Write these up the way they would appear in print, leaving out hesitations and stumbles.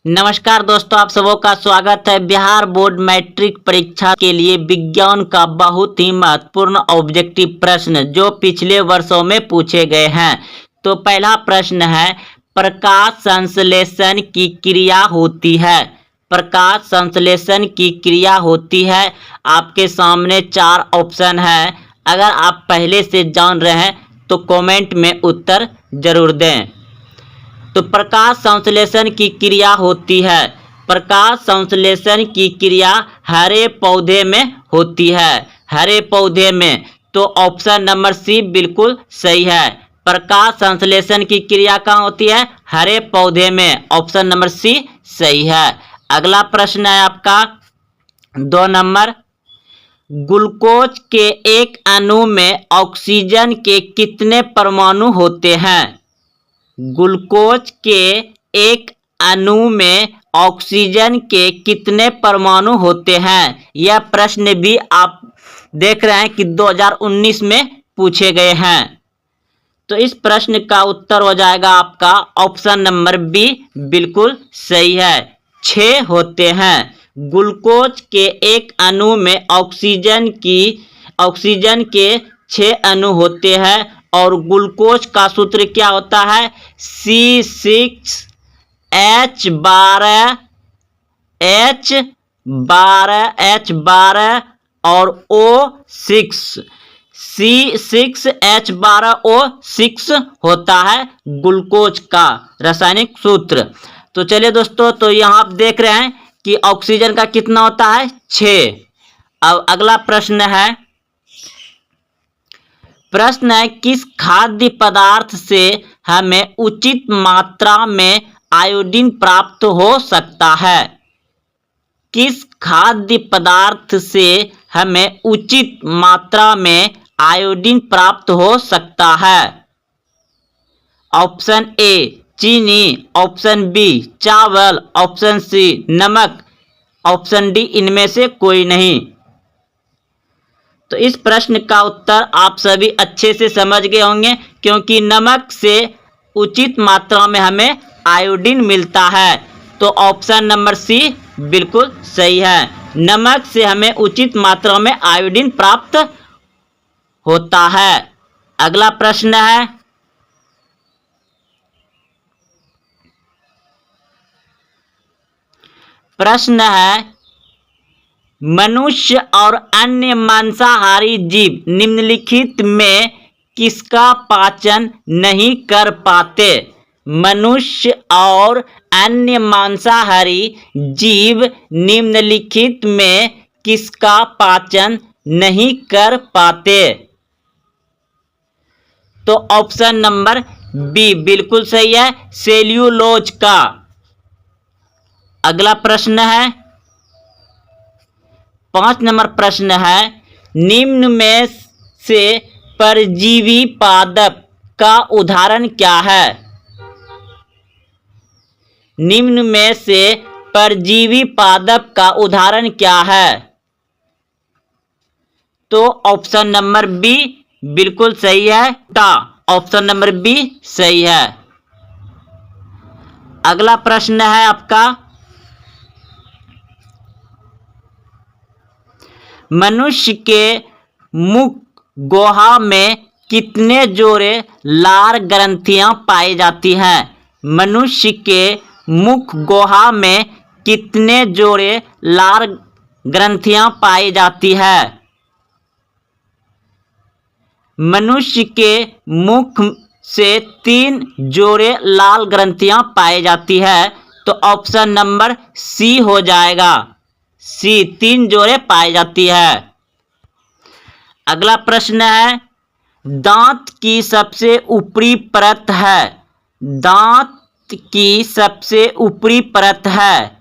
नमस्कार दोस्तों, आप सबों का स्वागत है। बिहार बोर्ड मैट्रिक परीक्षा के लिए विज्ञान का बहुत ही महत्वपूर्ण ऑब्जेक्टिव प्रश्न जो पिछले वर्षों में पूछे गए हैं। तो पहला प्रश्न है, प्रकाश संश्लेषण की क्रिया होती है। प्रकाश संश्लेषण की क्रिया होती है। आपके सामने 4 ऑप्शन है। अगर आप पहले से जान रहे हैं तो कमेंट में उत्तर जरूर दें। तो प्रकाश संश्लेषण की क्रिया होती है। प्रकाश संश्लेषण की क्रिया हरे पौधे में होती है। हरे पौधे में, तो ऑप्शन नंबर सी बिल्कुल सही है। प्रकाश संश्लेषण की क्रिया कहाँ होती है? हरे पौधे में। ऑप्शन नंबर सी सही है। अगला प्रश्न है आपका 2 नंबर, ग्लूकोज के एक अणु में ऑक्सीजन के कितने परमाणु होते हैं? ग्लूकोज के एक अणु में ऑक्सीजन के कितने परमाणु होते हैं? यह प्रश्न भी आप देख रहे हैं कि 2019 में पूछे गए हैं। तो इस प्रश्न का उत्तर हो जाएगा आपका ऑप्शन नंबर बी बिल्कुल सही है। 6 होते हैं। ग्लूकोज के एक अणु में ऑक्सीजन के 6 अणु होते हैं और ग्लूकोज का सूत्र क्या होता है? C6H12 और O6। C6H12O6 होता है ग्लूकोज का रासायनिक सूत्र। तो चलिए दोस्तों, तो यहाँ आप देख रहे हैं कि ऑक्सीजन का कितना होता है? 6। अब अगला प्रश्न है किस खाद्य पदार्थ से हमें उचित मात्रा में आयोडीन प्राप्त हो सकता है? किस खाद्य पदार्थ से हमें उचित मात्रा में आयोडीन प्राप्त हो सकता है? ऑप्शन ए चीनी, ऑप्शन बी चावल, ऑप्शन सी नमक, ऑप्शन डी इनमें से कोई नहीं। तो इस प्रश्न का उत्तर आप सभी अच्छे से समझ गए होंगे, क्योंकि नमक से उचित मात्रा में हमें आयोडीन मिलता है। तो ऑप्शन नंबर सी बिल्कुल सही है। नमक से हमें उचित मात्रा में आयोडीन प्राप्त होता है। अगला प्रश्न है मनुष्य और अन्य मांसाहारी जीव निम्नलिखित में किसका पाचन नहीं कर पाते? मनुष्य और अन्य मांसाहारी जीव निम्नलिखित में किसका पाचन नहीं कर पाते? तो ऑप्शन नंबर बी बिल्कुल सही है, सेल्यूलोज का। अगला प्रश्न है 5 नंबर प्रश्न है, निम्न में से परजीवी पादप का उदाहरण क्या है? निम्न में से परजीवी पादप का उदाहरण क्या है? तो ऑप्शन नंबर बी बिल्कुल सही है, ऑप्शन नंबर बी सही है। अगला प्रश्न है आपका, मनुष्य के मुख गुहा में कितने जोड़े लार ग्रंथियां पाई जाती हैं? मनुष्य के मुख गुहा में कितने जोड़े लार ग्रंथियां पाई जाती है? मनुष्य के मुख से 3 जोड़े लाल ग्रंथियां पाई जाती है। तो ऑप्शन नंबर सी हो जाएगा, सी 3 जोड़े पाई जाती है। अगला प्रश्न है, दांत की सबसे ऊपरी परत है। दांत की सबसे ऊपरी परत है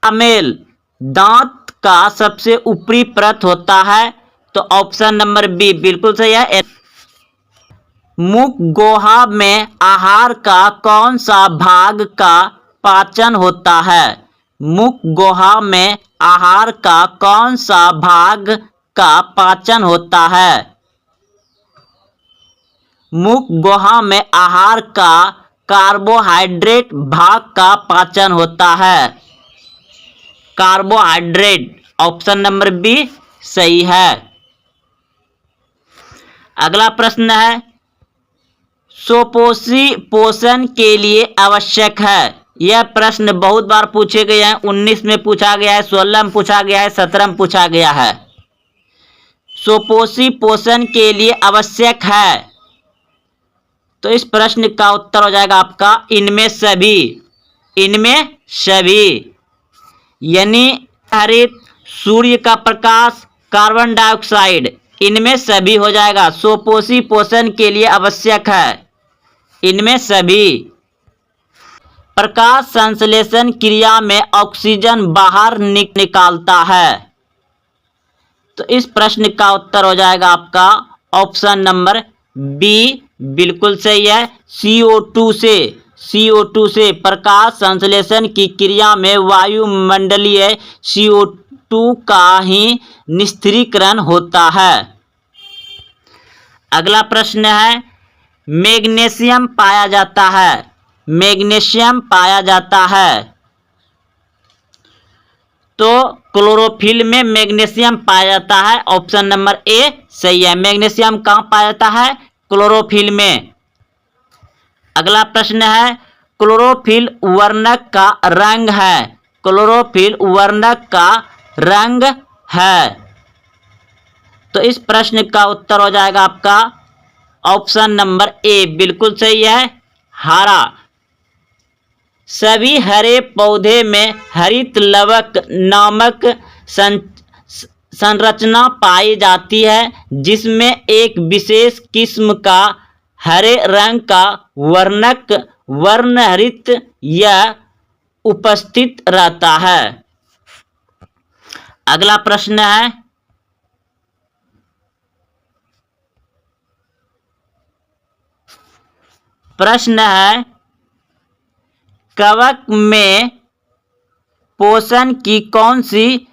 अमेल। दांत का सबसे ऊपरी परत होता है। तो ऑप्शन नंबर बी बिल्कुल सही है। मुख गुहा में आहार का कौन सा भाग का पाचन होता है? मुख गुहा में आहार का कौन सा भाग का पाचन होता है? मुख गुहा में आहार का कार्बोहाइड्रेट भाग का पाचन होता है? कार्बोहाइड्रेट, ऑप्शन नंबर बी सही है। अगला प्रश्न है, सुपोषी पोषण के लिए आवश्यक है। यह प्रश्न बहुत बार पूछे गए हैं। 19 में पूछा गया है, 16 में पूछा गया है, 17 में पूछा गया है। सुपोषी पोषण के लिए आवश्यक है, तो इस प्रश्न का उत्तर हो जाएगा आपका इनमें सभी। इनमें सभी यानी हरित, सूर्य का प्रकाश, कार्बन डाइऑक्साइड, इनमें सभी हो जाएगा। सुपोषी पोषण के लिए आवश्यक है, इनमें सभी। प्रकाश संश्लेषण क्रिया में ऑक्सीजन बाहर निकालता है, तो इस प्रश्न का उत्तर हो जाएगा आपका ऑप्शन नंबर बी बिल्कुल सही है। CO2 से प्रकाश संश्लेषण की क्रिया में वायुमंडलीय CO2 का ही निस्त्रीकरण होता है। अगला प्रश्न है, मैग्नीशियम पाया जाता है। मैग्नीशियम पाया जाता है, तो क्लोरोफिल में मैग्नीशियम पाया जाता है। ऑप्शन नंबर ए सही है। मैग्नीशियम कहाँ पाया जाता है? क्लोरोफिल में। अगला प्रश्न है, क्लोरोफिल वर्णक का रंग है। क्लोरोफिल वर्णक का रंग है, तो इस प्रश्न का उत्तर हो जाएगा आपका ऑप्शन नंबर ए बिल्कुल सही है, हरा। सभी हरे पौधे में हरित लवक नामक संरचना पाई जाती है, जिसमें एक विशेष किस्म का हरे रंग का वर्णक वर्णहरित या उपस्थित रहता है। अगला प्रश्न है, कवक में पोषण की कौन सी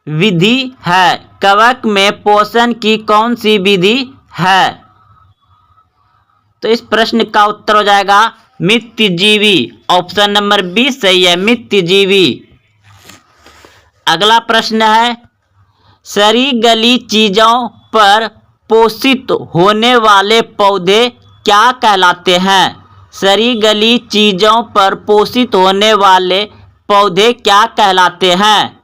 विधि है? कवक में पोषण की कौन सी विधि है? तो इस प्रश्न का उत्तर हो जाएगा मितजीवी। ऑप्शन नंबर बी सही है, मितजीवी। अगला प्रश्न है, सरीगली चीजों पर पोषित होने वाले पौधे क्या कहलाते हैं? सरीगली चीजों पर पोषित होने वाले पौधे क्या कहलाते हैं?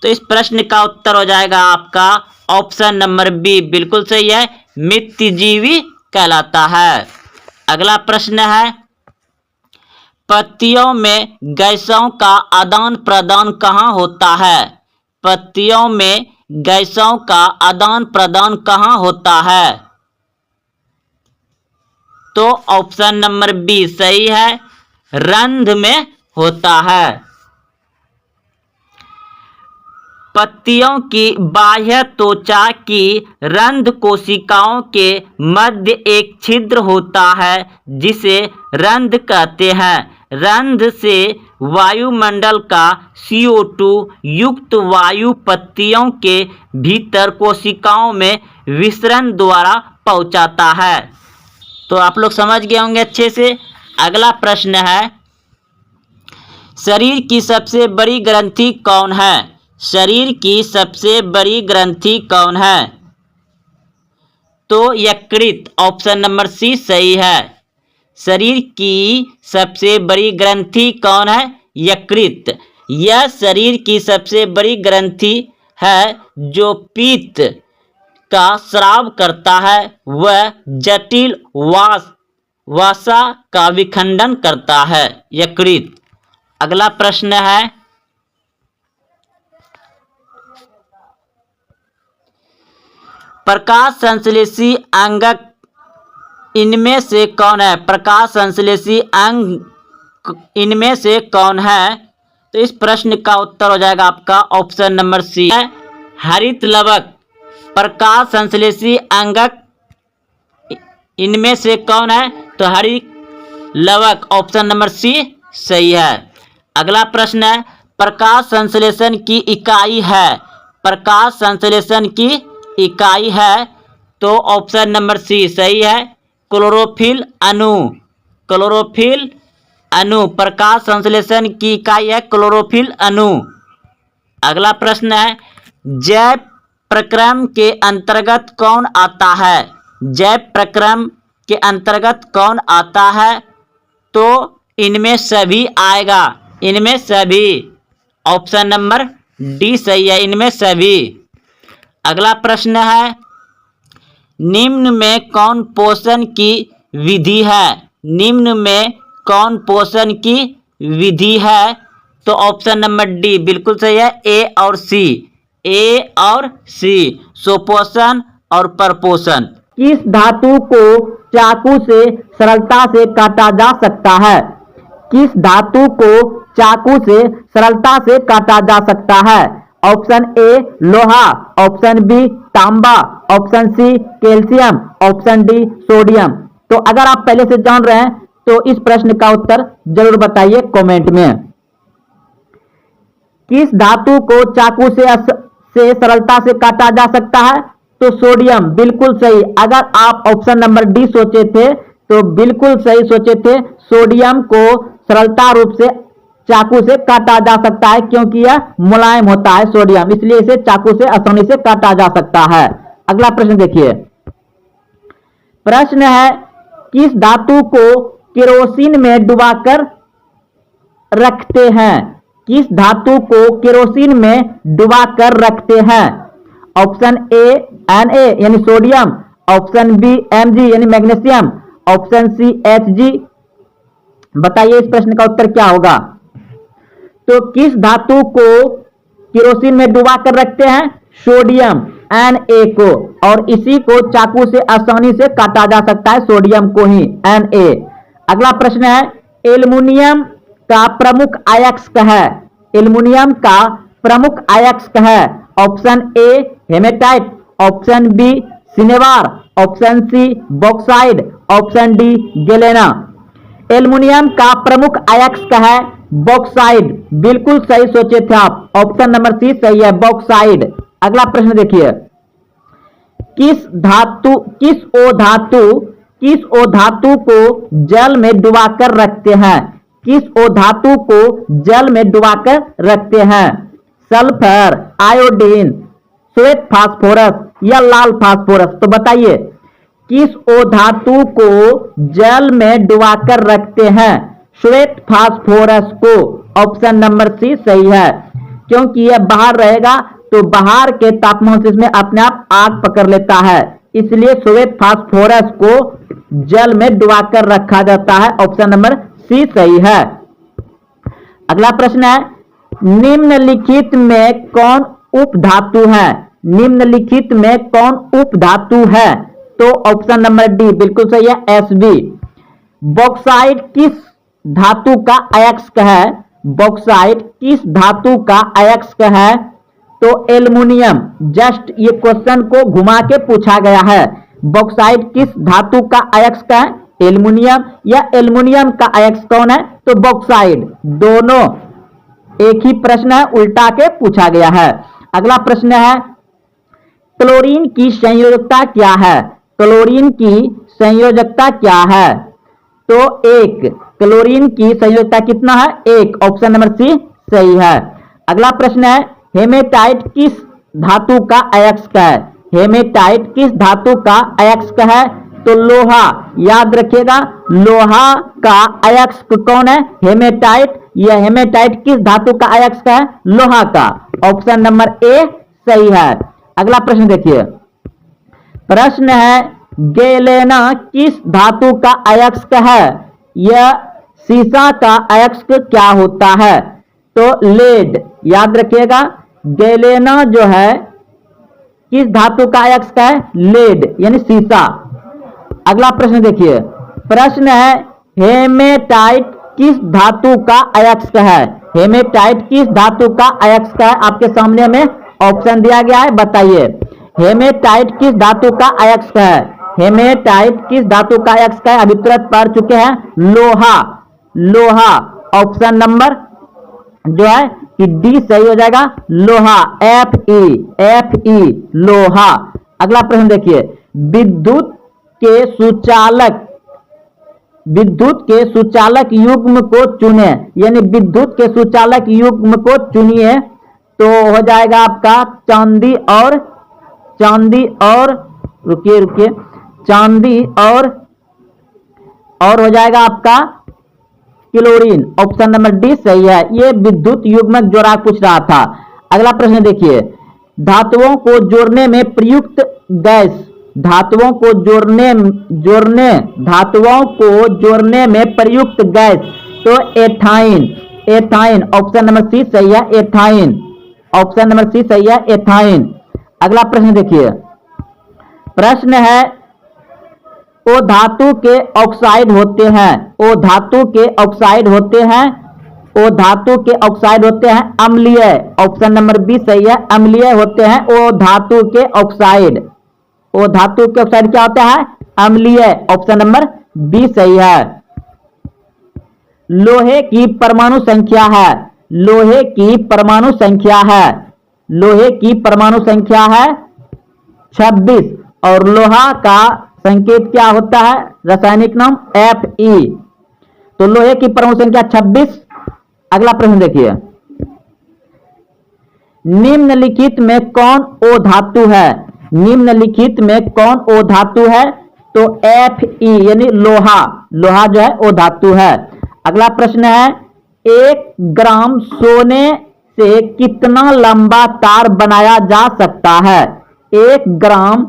तो इस प्रश्न का उत्तर हो जाएगा आपका ऑप्शन नंबर बी बिल्कुल सही है, मितजीवी कहलाता है। अगला प्रश्न है, पत्तियों में गैसों का आदान प्रदान कहाँ होता है? पत्तियों में गैसों का आदान प्रदान कहाँ होता है? तो ऑप्शन नंबर बी सही है, रंध्र में होता है। पत्तियों की बाह्य त्वचा की रंध्र कोशिकाओं के मध्य एक छिद्र होता है, जिसे रंध्र कहते हैं। रंध्र से वायुमंडल का CO2 युक्त वायु पत्तियों के भीतर कोशिकाओं में विसरण द्वारा पहुंचाता है। तो आप लोग समझ गए होंगे अच्छे से। अगला प्रश्न है, शरीर की सबसे बड़ी ग्रंथि कौन है? शरीर की सबसे बड़ी ग्रंथि कौन है? तो यकृत। ऑप्शन नंबर सी सही है। शरीर की सबसे बड़ी ग्रंथि कौन है? यकृत। यह शरीर की सबसे बड़ी ग्रंथि है जो पित्त का स्राव करता है, वह जटिल वसा का विखंडन करता है, यकृत। अगला प्रश्न है, प्रकाश संश्लेषी अंगक इनमें से कौन है? प्रकाश संश्लेषी अंग इनमें से कौन है? तो इस प्रश्न का उत्तर हो जाएगा आपका ऑप्शन नंबर सी है, हरित लवक। प्रकाश संश्लेषी अंगक इनमें से कौन है? तो हरित लवक। ऑप्शन नंबर सी सही है। अगला प्रश्न है, प्रकाश संश्लेषण की इकाई है। प्रकाश संश्लेषण की इकाई है, तो ऑप्शन नंबर सी सही है, क्लोरोफिल अणु। क्लोरोफिल अणु। प्रकाश संश्लेषण की इकाई है क्लोरोफिल अणु। अगला प्रश्न है, जैव प्रक्रम के अंतर्गत कौन आता है? जैव प्रक्रम के अंतर्गत कौन आता है? तो इनमें सभी आएगा, इनमें सभी। ऑप्शन नंबर डी सही है, इनमें सभी। अगला प्रश्न है, निम्न में कौन पोषण की विधि है? निम्न में कौन पोषण की विधि है? तो ऑप्शन नंबर डी बिल्कुल सही है, ए और सी। ए और सी, सुपोषण और परपोषण। किस धातु को चाकू से सरलता से काटा जा सकता है? किस धातु को चाकू से सरलता से काटा जा सकता है? ऑप्शन ए लोहा, ऑप्शन बी तांबा, option C calcium, option D sodium. तो अगर आप पहले से जान रहे हैं तो इस प्रश्न का उत्तर जरूर बताइए कमेंट में। किस धातु को चाकू से सरलता से काटा जा सकता है? तो सोडियम, बिल्कुल सही। अगर आप ऑप्शन नंबर डी सोचे थे तो बिल्कुल सही सोचे थे। सोडियम को सरलता रूप से चाकू से काटा जा सकता है क्योंकि यह मुलायम होता है सोडियम, इसलिए इसे चाकू से आसानी से काटा जा सकता है। अगला प्रश्न देखिए। प्रश्न है, किस धातु को केरोसिन में डुबाकर रखते हैं? किस धातु को केरोसिन में डुबाकर रखते हैं? ऑप्शन ए Na यानी सोडियम, ऑप्शन बी Mg यानी मैग्नीशियम, ऑप्शन सी Hg। बताइए इस प्रश्न का उत्तर क्या होगा? तो किस धातु को केरोसिन में डुबा कर रखते हैं? सोडियम Na को, और इसी को चाकू से आसानी से काटा जा सकता है, सोडियम को ही, Na। अगला प्रश्न है, एल्युमिनियम का प्रमुख अयस्क है? एल्युमिनियम का प्रमुख अयस्क है? Option A hematite, option B cinnabar, option C bauxite, option D galena. Aluminium का प्रमुख अयस्क है बॉक्साइड, बिल्कुल सही सोचे थे आप, ऑप्शन नंबर सी सही है, बॉक्साइड। अगला प्रश्न देखिए, किस ओ धातु को जल में डुबाकर रखते हैं? किस ओ धातु को जल में डुबाकर रखते हैं? सल्फर, आयोडीन, श्वेत फास्फोरस या लाल फास्फोरस। तो बताइए किस ओ धातु को जल में डुबाकर रखते हैं? श्वेत फास्फोरस को, ऑप्शन नंबर सी सही है, क्योंकि यह बाहर रहेगा तो बाहर के तापमान से इसमें अपने आप आग पकड़ लेता है, इसलिए श्वेत फास्फोरस को जल में डुबाकर रखा जाता है, ऑप्शन नंबर सी सही है। अगला प्रश्न है, निम्नलिखित में कौन उपधातु है? निम्नलिखित में कौन उपधातु है? तो ऑप्शन नंबर डी बिल्कुल सही है, Sb। बॉक्साइट किस धातु का अयस्क है? बॉक्साइट किस धातु का अयस्क है? तो एल्युमिनियम। जस्ट ये क्वेश्चन को घुमा के पूछा गया है, बॉक्साइट किस धातु का अयस्क है? एल्युमिनियम, या एल्युमिनियम का अयस्क कौन है? तो बॉक्साइट। दोनों एक ही प्रश्न है, उल्टा के पूछा गया है। अगला प्रश्न है, क्लोरीन की संयोजकता क्या है? क्लोरीन की संयोजकता क्या है? तो एक। क्लोरीन की संयोजकता कितना है? एक, ऑप्शन नंबर सी सही है। अगला प्रश्न है, हेमेटाइट किस धातु का अयस्क है? हेमेटाइट किस धातु का अयस्क है? तो लोहा। याद रखिएगा, लोहा का अयस्क कौन है? हेमेटाइट। यह हेमेटाइट किस धातु का अयस्क है? लोहा का, ऑप्शन नंबर ए सही है। अगला प्रश्न देखिए, प्रश्न है, गैलेना किस धातु का अयस्क है? यह सीसा का अयस्क क्या होता है? तो लेड। याद रखिएगा, गैलेना जो है किस धातु का अयस्क है? लेड यानी सीसा। अगला प्रश्न देखिए, प्रश्न है, हेमेटाइट किस धातु का अयस्क है? हेमेटाइट किस धातु का अयस्क है? आपके सामने में ऑप्शन दिया गया है, बताइए हेमेटाइट किस धातु का अयस्क है? हेमेटाइट किस धातु का अयस्क है? अभी तुरंत पढ़ चुके हैं, लोहा। लोहा, ऑप्शन नंबर जो है कि डी सही हो जाएगा, लोहा, Fe लोहा। अगला प्रश्न देखिए, विद्युत के सुचालक विद्युत के सुचालक युग्म को चुने, यानी विद्युत के सुचालक युग्म को चुनिए, तो हो जाएगा आपका चांदी और रुकिए चांदी और हो जाएगा आपका क्लोरीन। ऑप्शन नंबर डी सही है। ये विद्युत युग्मक जोड़ा पूछ रहा था। अगला प्रश्न देखिए, धातुओं को जोड़ने में प्रयुक्त गैस, धातुओं को जोड़ने में प्रयुक्त गैस, तो एथाइन। ऑप्शन नंबर सी सही है, एथाइन। ऑप्शन नंबर सी सही है, एथाइन। अगला प्रश्न देखिए, प्रश्न है ओ धातु के ऑक्साइड होते हैं, ओ धातु के ऑक्साइड होते हैं अम्लीय। ऑप्शन नंबर बी सही है, अम्लीय होते हैं ओ धातु के ऑक्साइड। ओ धातु के ऑक्साइड क्या होता है? अम्लीय। ऑप्शन नंबर बी सही है। लोहे की परमाणु संख्या है 26 और लोहा का संकेत क्या होता है? रासायनिक नाम Fe। तो लोहे की परमाणु संख्या 26। अगला प्रश्न देखिए, निम्नलिखित में कौन ओ धातु है? तो Fe यानी लोहा जो है ओ धातु है। अगला प्रश्न है, 1 ग्राम सोने से कितना लंबा तार बनाया जा सकता है? 1 ग्राम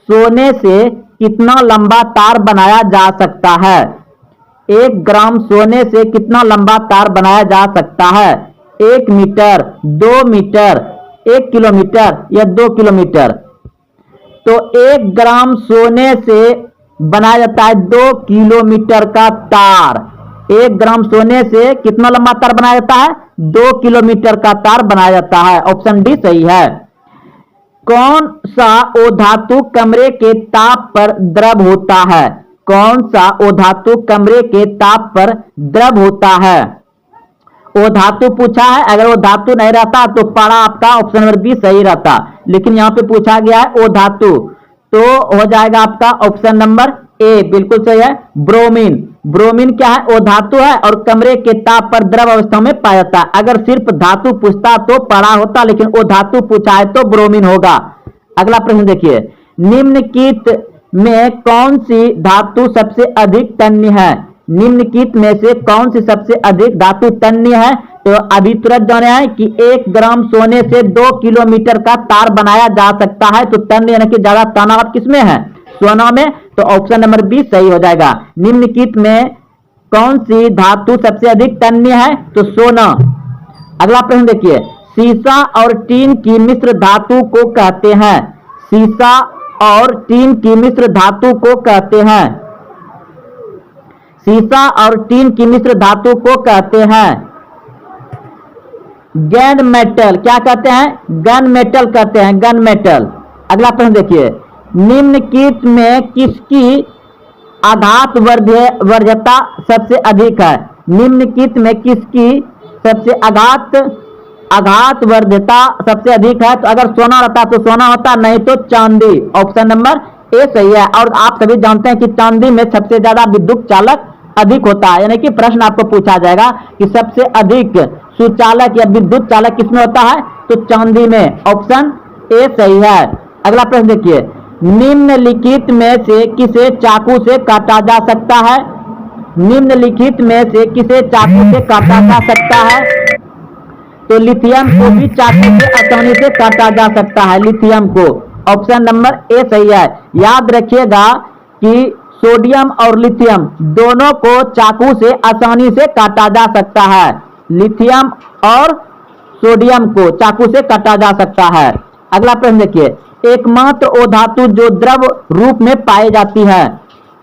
सोने से कितना लंबा तार बनाया जा सकता है? 1 ग्राम सोने से कितना लंबा तार बनाया जा सकता है? 1 मीटर, 2 मीटर, 1 किलोमीटर या 2 किलोमीटर? तो 1 ग्राम सोने से बनाया जाता है 2 किलोमीटर का तार। 1 ग्राम सोने से कितना लंबा तार बनाया जाता है? 2 किलोमीटर का तार बनाया जाता है। ऑप्शन डी सही है। कौन सा ओ धातु कमरे के ताप पर द्रव होता है? कौन सा ओ धातु कमरे के ताप पर द्रव होता है? ओ धातु पूछा है, अगर वो धातु नहीं रहता तो पारा आपका ऑप्शन नंबर बी सही रहता, लेकिन यहाँ पे पूछा गया है ओ धातु, तो हो जाएगा आपका ऑप्शन नंबर ए बिल्कुल सही है, ब्रोमीन। ब्रोमीन क्या है? वो धातु है और कमरे के ताप पर द्रव अवस्था में पाया जाता है। अगर सिर्फ धातु पूछता तो पड़ा होता, लेकिन वो धातु पूछा है तो ब्रोमीन होगा। अगला प्रश्न देखिए, निम्नलिखित में कौन सी धातु सबसे अधिक तन्य है? निम्नलिखित में से कौन सी सबसे अधिक धातु तन्य है? तो अभी तुरंत जाने हैं कि 1 ग्राम सोने से 2 किलोमीटर का तार बनाया जा सकता है, तो तन्य यानी कि ज्यादा तनाव किसमें है? सोना में। तो ऑप्शन नंबर बी सही हो जाएगा। निम्नलिखित में कौन सी धातु सबसे अधिक तन्य है? तो सोना। अगला प्रश्न देखिए, सीसा और टीन की मिश्र धातु को कहते हैं? सीसा और टीन की मिश्र धातु को कहते हैं? सीसा और टीन की मिश्र धातु को कहते हैं गन मेटल। क्या कहते हैं? गन मेटल कहते हैं, गन मेटल। अगला प्रश्न देखिए, निम्नलिखित में किसकी आघात वर्ध्यता सबसे अधिक है? निम्नलिखित में किसकी सबसे आघात वर्ध्यता सबसे अधिक है? तो अगर सोना रहता तो सोना होता, नहीं तो चांदी। ऑप्शन नंबर ए सही है। और आप सभी जानते हैं कि चांदी में सबसे ज्यादा विद्युत चालक अधिक होता है, यानी कि प्रश्न आपको पूछा जाएगा कि सबसे अधिक सुचालक या विद्युत चालक किसमें होता है? तो चांदी में। ऑप्शन ए सही है। अगला प्रश्न देखिए, निम्नलिखित में से किसे चाकू से काटा जा सकता है? निम्नलिखित में से किसे चाकू से काटा जा सकता है? तो लिथियम को भी चाकू से आसानी से काटा जा सकता है, लिथियम को। ऑप्शन नंबर ए सही है। याद रखिएगा कि सोडियम और लिथियम दोनों को चाकू से आसानी से काटा जा सकता है। लिथियम और सोडियम को चाकू से काटा जा सकता है। अगला प्रश्न देखिए, एकमात्र ओ धातु जो द्रव रूप में पाई जाती है?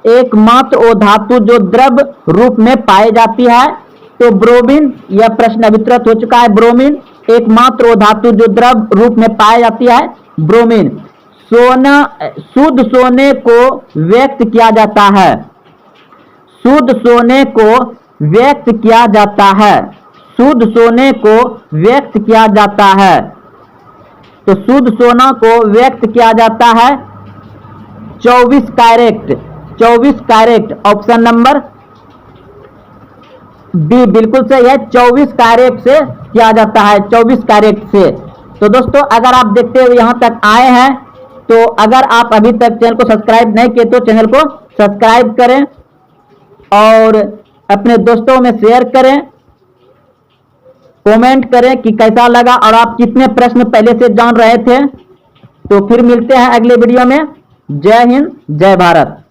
एकमात्र ओ धातु जो द्रव रूप में पाई जाती है? तो ब्रोमीन। यह प्रश्न अभी तुरंत हो चुका है, ब्रोमीन। एकमात्र ओ धातु जो द्रव रूप में पाई जाती है, ब्रोमीन। शुद्ध सोने को व्यक्त किया जाता है? शुद्ध सोने को व्यक्त किया जाता है? शुद्ध सोने को व्यक्त किया जाता है? तो शुद्ध सोना को व्यक्त किया जाता है 24 carat. 24 correct, option number B बिल्कुल सही है। 24 करेक्ट से किया जाता है, 24 करेक्ट से। तो दोस्तों अगर आप देखते हुए यहाँ तक आए हैं तो अगर आप अभी तक चैनल को सब्सक्राइब नहीं किए तो चैनल को सब्सक्राइब करें और अपने दोस्तों में शेयर करें, कमेंट करें कि कैसा लगा और आप कितने प्रश्न पहले से जान रहे थे। तो फिर मिलते हैं अगले वीडियो में। जय हिंद, जय भारत।